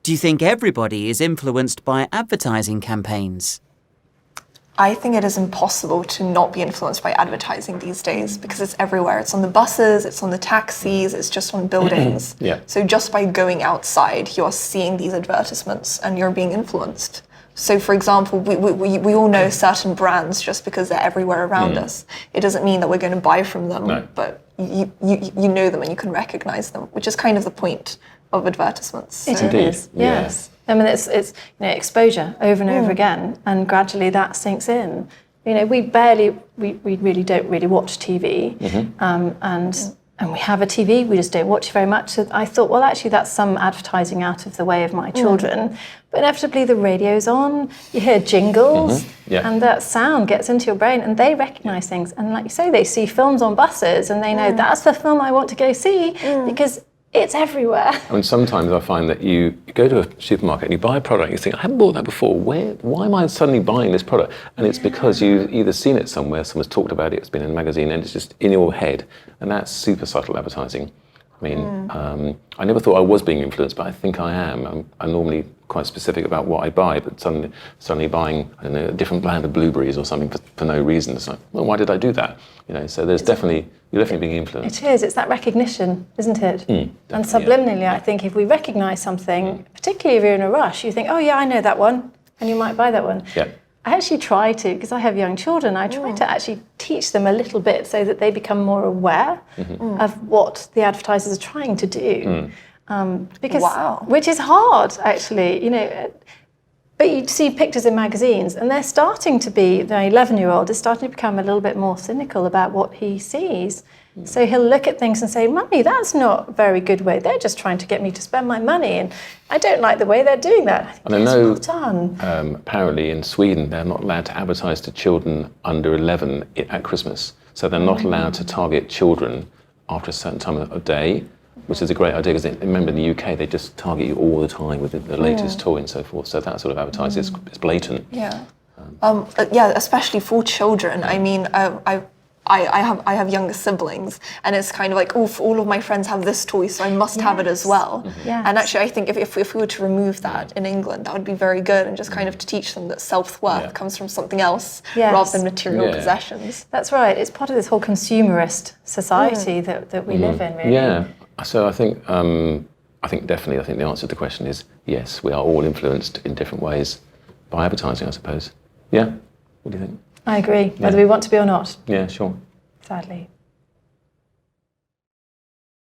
Do you think everybody is influenced by advertising campaigns? I think it is impossible to not be influenced by advertising these days because it's everywhere. It's on the buses, it's on the taxis, it's just on buildings. Yeah. So just by going outside, you're seeing these advertisements and you're being influenced. So for example, we all know certain brands just because they're everywhere around us. It doesn't mean that we're going to buy from them, but you know them and you can recognize them, which is kind of the point of advertisements. So. It is, yes. I mean, it's exposure over and over again, and gradually that sinks in. We really don't really watch TV, and we have a TV, we just don't watch it very much. So I thought, well, actually, that's some advertising out of the way of my children. But inevitably, the radio's on, you hear jingles, and that sound gets into your brain, and they recognise things. And like you say, they see films on buses, and they know that's the film I want to go see because it's everywhere. I mean, sometimes I find that you go to a supermarket and you buy a product, you think, I haven't bought that before. Why am I suddenly buying this product? And it's because you've either seen it somewhere, someone's talked about it, it's been in a magazine, and it's just in your head. And that's super subtle advertising. I mean, I never thought I was being influenced, but I think I am. I'm normally quite specific about what I buy, but suddenly buying, I don't know, a different brand of blueberries or something for no reason. It's like, well, why did I do that? So you're definitely being influenced. It is. It's that recognition, isn't it? And subliminally, I think if we recognise something, particularly if you're in a rush, you think, oh yeah, I know that one, and you might buy that one. Yeah. I actually try to, because I have young children, I try to actually teach them a little bit so that they become more aware of what the advertisers are trying to do. Which is hard, actually, But you see pictures in magazines, and they're starting to be, the 11-year-old is starting to become a little bit more cynical about what he sees. So he'll look at things and say, Mummy, that's not a very good way. They're just trying to get me to spend my money, and I don't like the way they're doing that. And I know, well done. Apparently in Sweden, they're not allowed to advertise to children under 11 at Christmas. So they're not allowed to target children after a certain time of day, which is a great idea, because remember in the UK, they just target you all the time with the latest toy and so forth. So that sort of advertising is blatant. Yeah. Especially for children. I mean, I have younger siblings, and it's kind of like, oh, all of my friends have this toy, so I must have it as well. And actually, I think if we were to remove that in England, that would be very good, and just kind of to teach them that self-worth comes from something else rather than material possessions. That's right. It's part of this whole consumerist society that we live in, really. Yeah. So I think definitely the answer to the question is yes, we are all influenced in different ways by advertising, I suppose. Yeah? What do you think? I agree, whether we want to be or not. Yeah, sure. Sadly.